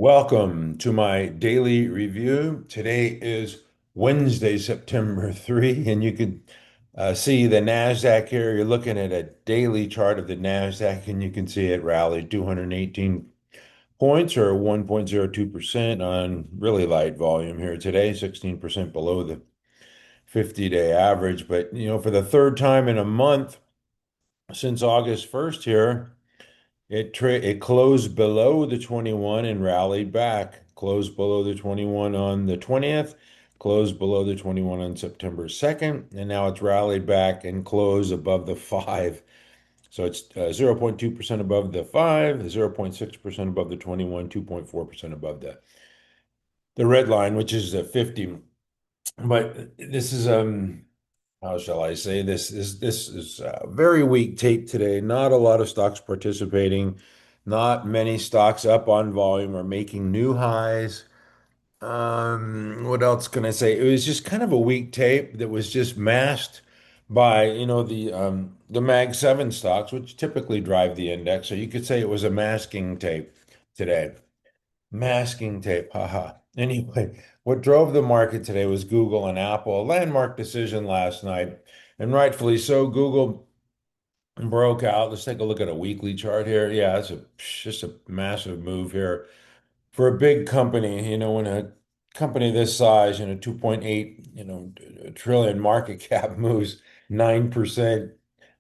Welcome to my daily review. Today is Wednesday, September 3, and you can see the Nasdaq here. You're looking at a daily chart of the Nasdaq, and you can see it rallied 218 points or 1.02% on really light volume here today, 16% below the 50-day average. But, for the third time in a month since August 1st here, it closed below the 21 and rallied back. Closed below the 21 on the 20th, closed below the 21 on September 2nd, and now it's rallied back and closed above the 5. So it's 0.2% above the 5, 0.6% above the 21, 2.4% above the red line, which is the 50. But this is how shall I say this is a very weak tape today. Not a lot of stocks participating. Not many stocks up on volume or making new highs. What else can I say? It was just kind of a weak tape that was just masked by, the Mag 7 stocks, which typically drive the index. So you could say it was a masking tape today. Masking tape, haha. Anyway, what drove the market today was Google and Apple, a landmark decision last night, and rightfully so. Google broke out. Let's take a look at a weekly chart here. Yeah, it's just a massive move here for a big company. When a company this size, 2.8, trillion market cap moves 9%.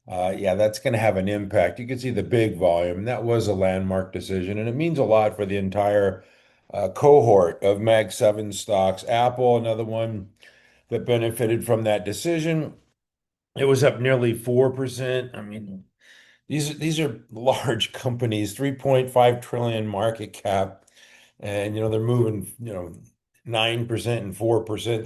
Yeah, that's going to have an impact. You can see the big volume. That was a landmark decision, and it means a lot for the entire cohort of Mag 7 stocks. Apple, another one that benefited from that decision. It was up nearly 4%. I mean, these are large companies, 3.5 trillion market cap, and they're moving, 9% and 4%.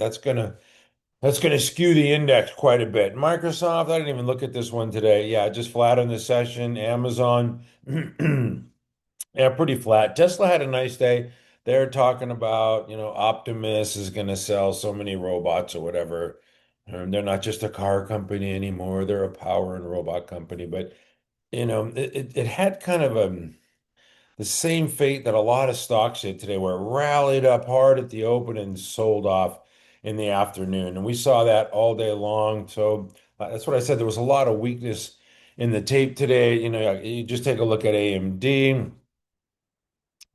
That's gonna skew the index quite a bit. Microsoft, I didn't even look at this one today. Yeah, just flat on the session. Amazon, yeah, pretty flat. Tesla had a nice day. They're talking about, Optimus is going to sell so many robots or whatever. They're not just a car company anymore. They're a power and robot company. But, it had kind of the same fate that a lot of stocks did today, where it rallied up hard at the open and sold off in the afternoon. And we saw that all day long. So that's what I said. There was a lot of weakness in the tape today. You just take a look at AMD.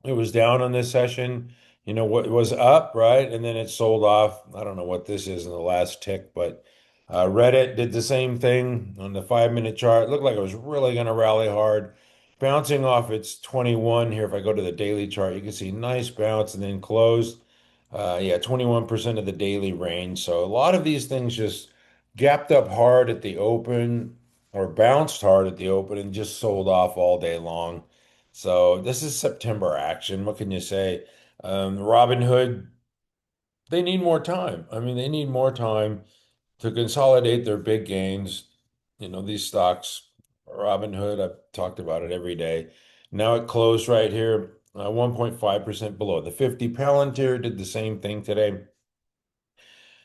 It was down on this session. What was up, right? And then it sold off. I don't know what this is in the last tick, but Reddit did the same thing on the 5-minute chart. It looked like it was really going to rally hard, bouncing off its 21 here. If I go to the daily chart, you can see nice bounce and then closed. Yeah, 21% of the daily range. So a lot of these things just gapped up hard at the open or bounced hard at the open and just sold off all day long. So this is September action. What can you say? Robinhood, they need more time. I mean, they need more time to consolidate their big gains. These stocks, Robinhood, I've talked about it every day. Now it closed right here, 1.5% below. The 50 Palantir did the same thing today.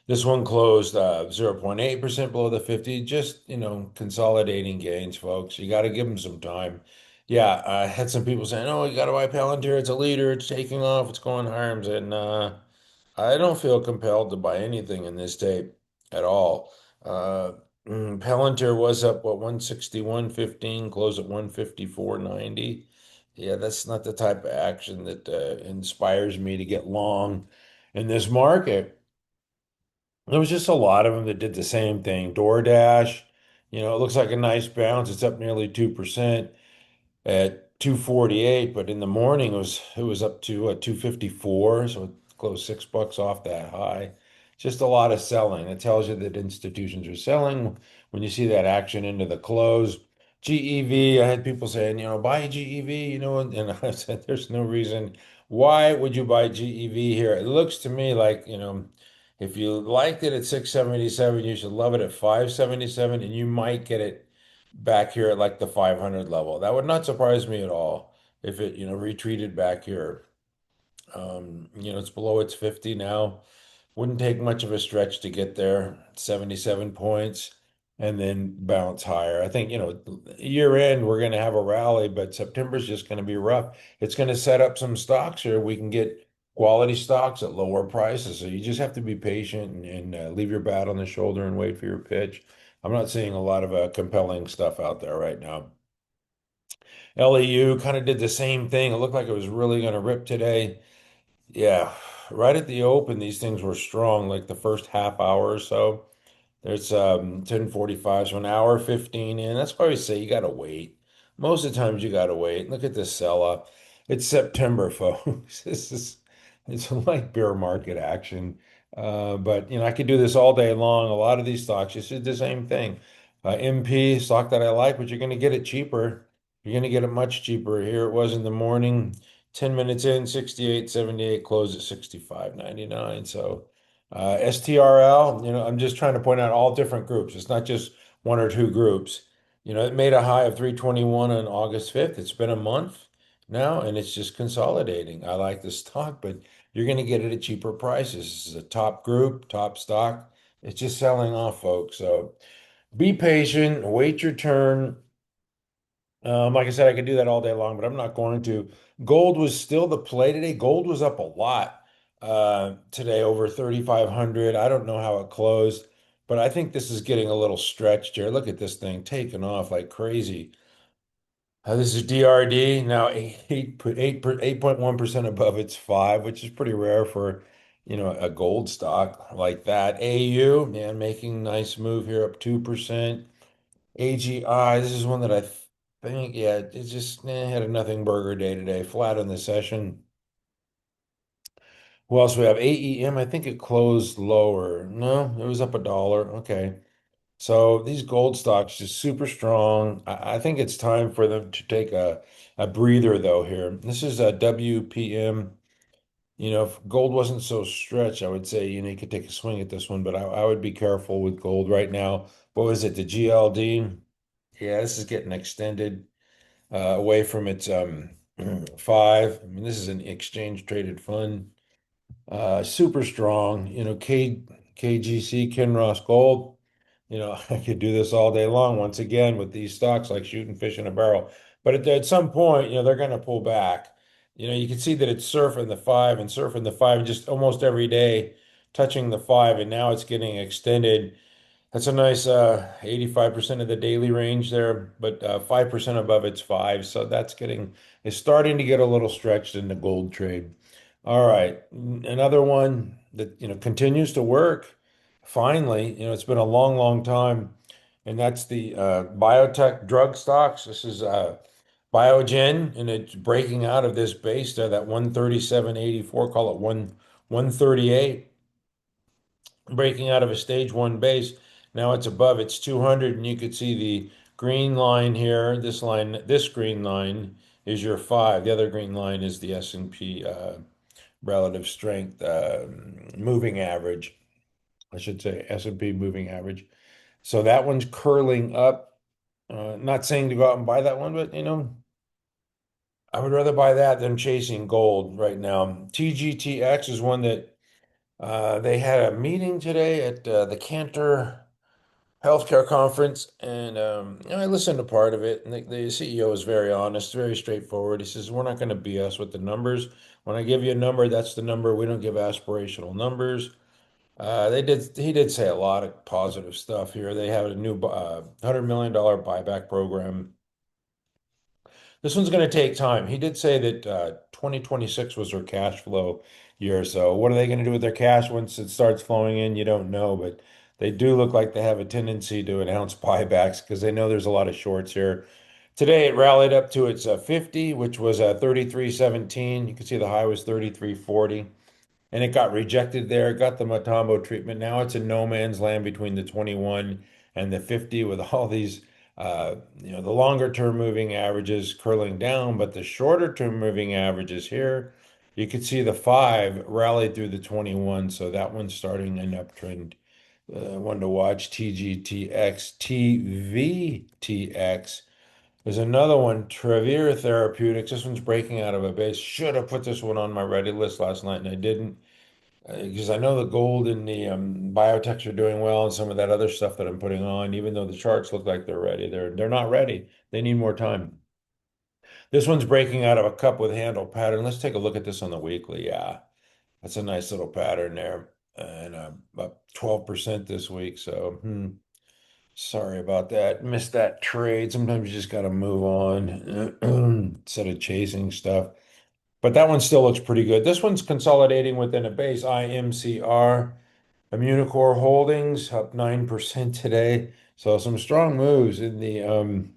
This one closed 0.8% below the 50. Just, consolidating gains, folks. You got to give them some time. Yeah, I had some people saying, oh, you got to buy Palantir. It's a leader. It's taking off. It's going higher. And I don't feel compelled to buy anything in this tape at all. Palantir was up, what, 161.15, closed at 154.90. Yeah, that's not the type of action that inspires me to get long in this market. There was just a lot of them that did the same thing. DoorDash, it looks like a nice bounce. It's up nearly 2% at 248, but in the morning it was up to 254, so it closed $6 off that high. Just a lot of selling. It tells you that institutions are selling when you see that action into the close. GEV, I had people saying, buy GEV, and I said, there's no reason. Why would you buy GEV here? It looks to me like, if you liked it at 677, you should love it at 577, and you might get it back here at like the 500 level. That would not surprise me at all if it, retreated back here. It's below its 50 now. Wouldn't take much of a stretch to get there. 77 points. and then bounce higher. I think, year end, we're going to have a rally, but September's just going to be rough. It's going to set up some stocks here. We can get quality stocks at lower prices. So you just have to be patient and leave your bat on the shoulder and wait for your pitch. I'm not seeing a lot of compelling stuff out there right now. LEU kind of did the same thing. It looked like it was really going to rip today. Yeah, right at the open, these things were strong, like the first half hour or so. There's 10:45, so an hour 15 in. That's why we say you gotta wait. Most of the times you gotta wait. Look at this sell up. It's September, folks. It's like bear market action. But I could do this all day long. A lot of these stocks, this is the same thing. MP stock that I like, but you're gonna get it cheaper. You're gonna get it much cheaper. Here it was in the morning, 10 minutes in, 68.78, closed at 65.99. So STRL, I'm just trying to point out all different groups. It's not just one or two groups. It made a high of 321 on August 5th. It's been a month now, and it's just consolidating. I like this stock, but you're going to get it at cheaper prices. This is a top group, top stock. It's just selling off, folks. So be patient, wait your turn. Like I said, I could do that all day long, but I'm not going to. Gold was still the play today. Gold was up a lot today, over 3,500. I don't know how it closed, but I think this is getting a little stretched here. Look at this thing taking off like crazy. This is DRD now 8.1% above its five, which is pretty rare for a gold stock like that. AU, man, making nice move here up 2%. AGI, this is one that I think, yeah, it just had a nothing burger day today, flat in the session. Who else we have? AEM, I think it closed lower. No, it was up $1. Okay. So these gold stocks just super strong. I think it's time for them to take a breather though here. This is a WPM. If gold wasn't so stretched, I would say, you could take a swing at this one, but I would be careful with gold right now. What was it? The GLD? Yeah, this is getting extended away from its five. I mean, this is an exchange traded fund, super strong. KGC, Kinross Gold. I could do this all day long once again with these stocks like shooting fish in a barrel. But at some point, they're going to pull back. You can see that it's surfing the five and surfing the five just almost every day, touching the five, and now it's getting extended. That's a nice 85% of the daily range there, but 5% above its five. So it's starting to get a little stretched in the gold trade. All right. Another one that, continues to work. Finally, it's been a long, long time, and that's the biotech drug stocks. This is Biogen, and it's breaking out of this base there, that 137.84, call it 138, breaking out of a stage one base. Now it's above its 200, and you could see the green line here. This green line is your five. The other green line is the S&P relative strength moving average. I should say S&P moving average. So that one's curling up. Not saying to go out and buy that one, but I would rather buy that than chasing gold right now. TGTX is one that they had a meeting today at the Cantor Healthcare Conference, and I listened to part of it. And the CEO is very honest, very straightforward. He says, "We're not going to BS with the numbers. When I give you a number, that's the number. We don't give aspirational numbers." He did say a lot of positive stuff here. They have a new $100 million buyback program. This one's going to take time. He did say that 2026 was their cash flow year. So what are they going to do with their cash once it starts flowing in? You don't know, but they do look like they have a tendency to announce buybacks because they know there's a lot of shorts here. Today it rallied up to its 50, which was 33.17. You can see the high was 33.40, and it got rejected there. It got the Matambo treatment. Now it's in no man's land between the 21 and the 50 with all these, the longer term moving averages curling down, but the shorter term moving averages here, you could see the five rallied through the 21. So that one's starting an uptrend. One to watch, TGTX, TVTX. There's another one, Travere Therapeutics. This one's breaking out of a base. Should have put this one on my ready list last night and I didn't. Because I know the gold and the biotechs are doing well, and some of that other stuff that I'm putting on, even though the charts look like they're ready, they're not ready. They need more time. This one's breaking out of a cup with handle pattern. Let's take a look at this on the weekly. Yeah, that's a nice little pattern there, and up 12% this week. So, sorry about that. Missed that trade. Sometimes you just got to move on instead of chasing stuff. But that one still looks pretty good. This one's consolidating within a base. IMCR, Immunocore Holdings up 9% today. So some strong moves in the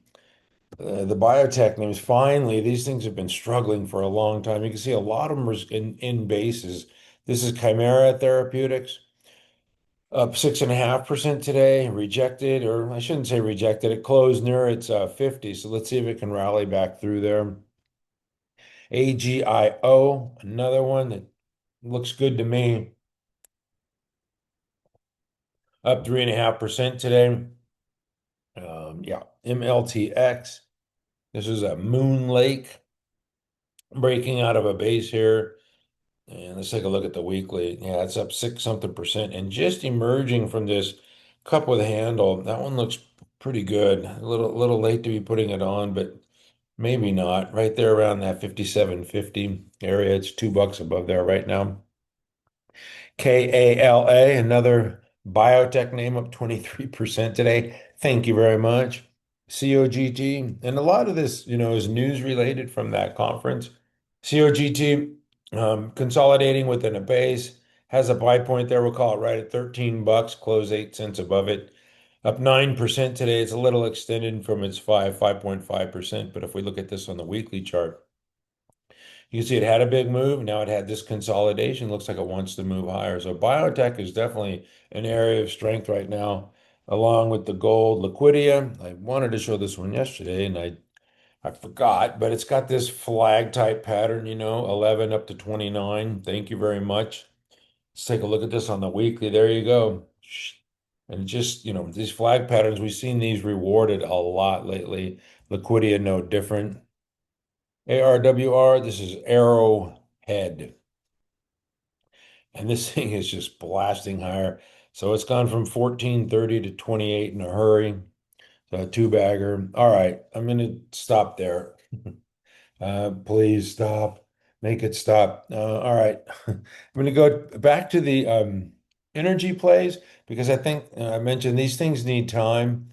biotech names. Finally, these things have been struggling for a long time. You can see a lot of them are in bases. This is KYMR Therapeutics up 6.5% today. Rejected, or I shouldn't say rejected. It closed near its 50. So let's see if it can rally back through there. AGIO, another one that looks good to me, up 3.5% today. Yeah, MLTX. This is a Moon Lake breaking out of a base here. And let's take a look at the weekly. Yeah, it's up six something percent and just emerging from this cup with a handle. That one looks pretty good. A little late to be putting it on, but maybe not. Right there around that 57.50 area. It's $2 above there right now. KALA, another biotech name, up 23% today. Thank you very much. COGT, and a lot of this, is news related from that conference. COGT, consolidating within a base, has a buy point there. We'll call it right at $13, close 8 cents above it. Up 9% today. It's a little extended from its 5.5%. But if we look at this on the weekly chart, you can see it had a big move. Now it had this consolidation. Looks like it wants to move higher. So biotech is definitely an area of strength right now, along with the gold Liquidia. I wanted to show this one yesterday, and I forgot, but it's got this flag type pattern, 11 up to 29. Thank you very much. Let's take a look at this on the weekly. There you go. And just, these flag patterns, we've seen these rewarded a lot lately. Liquidia, no different. ARWR, this is Arrowhead. And this thing is just blasting higher. So it's gone from 14.30 to 28 in a hurry. So a two bagger. All right, I'm going to stop there. Please stop. Make it stop. All right. I'm going to go back to the energy plays because I think I mentioned these things need time.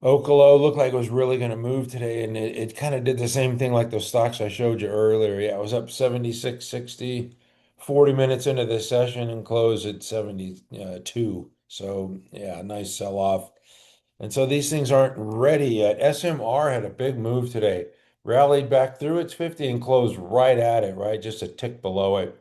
OKLO looked like it was really going to move today, and it kind of did the same thing like those stocks I showed you earlier. Yeah, it was up 76.60, 40 minutes into this session and closed at 72. So, yeah, nice sell off. And so these things aren't ready yet. SMR had a big move today, rallied back through its 50 and closed right at it, right? Just a tick below it.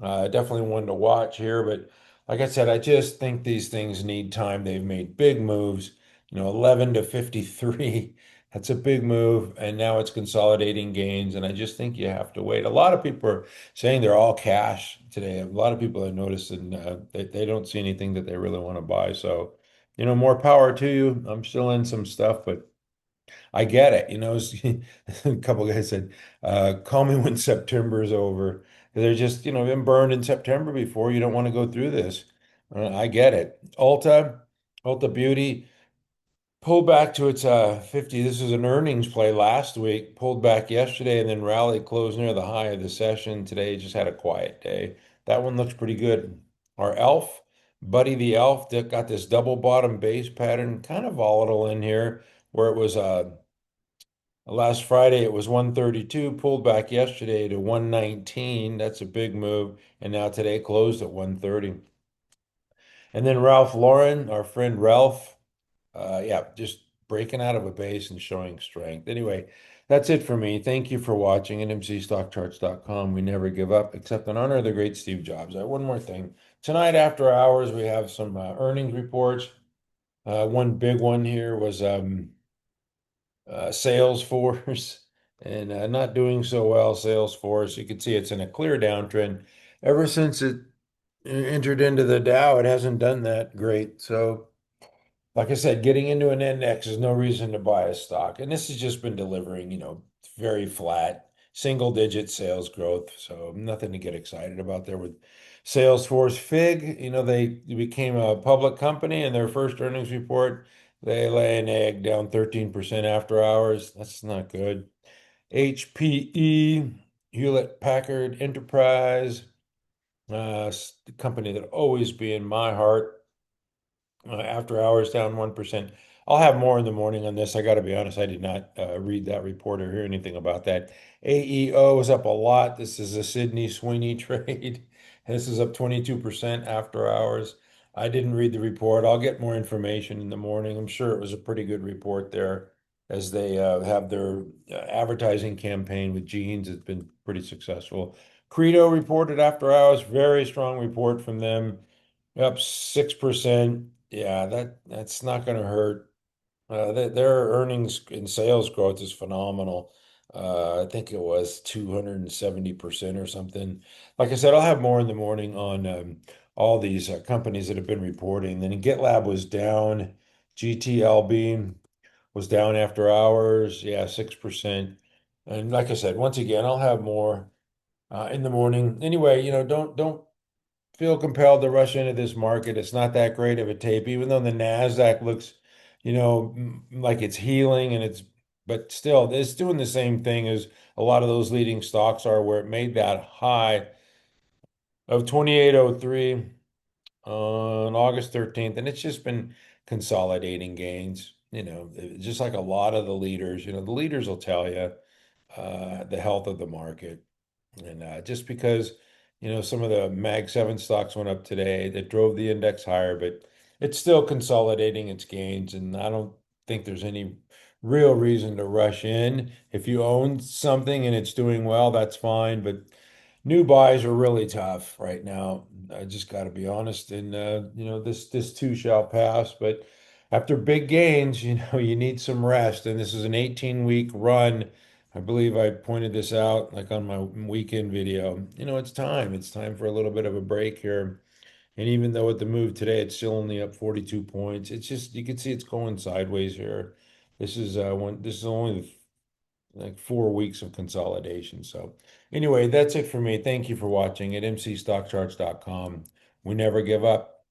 Definitely one to watch here, but like I said, I just think these things need time. They've made big moves, 11 to 53. That's a big move, and now it's consolidating gains, and I just think you have to wait. A lot of people are saying they're all cash today. A lot of people have noticed, and they don't see anything that they really want to buy. So, more power to you. I'm still in some stuff, but I get it. A couple guys said, call me when September is over. They're just, been burned in September before. You don't want to go through this. I get it. Ulta Beauty pulled back to its 50. This is an earnings play last week, pulled back yesterday, and then rallied closed near the high of the session. Today just had a quiet day. That one looks pretty good. Our Elf, Buddy the Elf, that got this double bottom base pattern, kind of volatile in here, where it was last Friday it was 132, pulled back yesterday to 119. That's a big move. And now today closed at 130. And then Ralph Lauren, our friend Ralph, yeah, just breaking out of a base and showing strength. Anyway, that's it for me. Thank you for watching at mcstockcharts.com. We never give up, except in honor of the great Steve Jobs. One more thing. Tonight after hours, we have some earnings reports. One big one here was Salesforce and not doing so well. Salesforce, you can see it's in a clear downtrend. Ever since it entered into the Dow, it hasn't done that great. So, like I said, getting into an index is no reason to buy a stock. And this has just been delivering, very flat. single digit sales growth. So nothing to get excited about there with Salesforce Fig. They became a public company and their first earnings report, they lay an egg down 13% after hours. That's not good. HPE, Hewlett Packard Enterprise, company that always be in my heart. After hours down 1%. I'll have more in the morning on this. I got to be honest, I did not read that report or hear anything about that. AEO is up a lot. This is a Sydney Sweeney trade. This is up 22% after hours. I didn't read the report. I'll get more information in the morning. I'm sure it was a pretty good report there as they have their advertising campaign with jeans. It's been pretty successful. Credo reported after hours, very strong report from them. Up 6%. Yeah, that's not going to hurt. Their earnings and sales growth is phenomenal. I think it was 270% or something. Like I said, I'll have more in the morning on all these companies that have been reporting. Then GitLab was down. GTLB was down after hours. Yeah, 6%. And like I said, once again, I'll have more in the morning. Anyway, don't feel compelled to rush into this market. It's not that great of a tape, even though the Nasdaq looks, like it's healing but still, it's doing the same thing as a lot of those leading stocks are, where it made that high of 2803 on August 13th, and it's just been consolidating gains. Just like a lot of the leaders, the leaders will tell you the health of the market. And just because, some of the Mag 7 stocks went up today, that drove the index higher, but it's still consolidating its gains. And I don't think there's any real reason to rush in. If you own something and it's doing well, that's fine. But new buys are really tough right now. I just got to be honest. And, this too shall pass. But after big gains, you need some rest. And this is an 18-week run. I believe I pointed this out like on my weekend video. It's time. It's time for a little bit of a break here. And even though with the move today, it's still only up 42 points. It's just you can see it's going sideways here. This is only like 4 weeks of consolidation. So anyway, that's it for me. Thank you for watching at mcstockcharts.com. We never give up.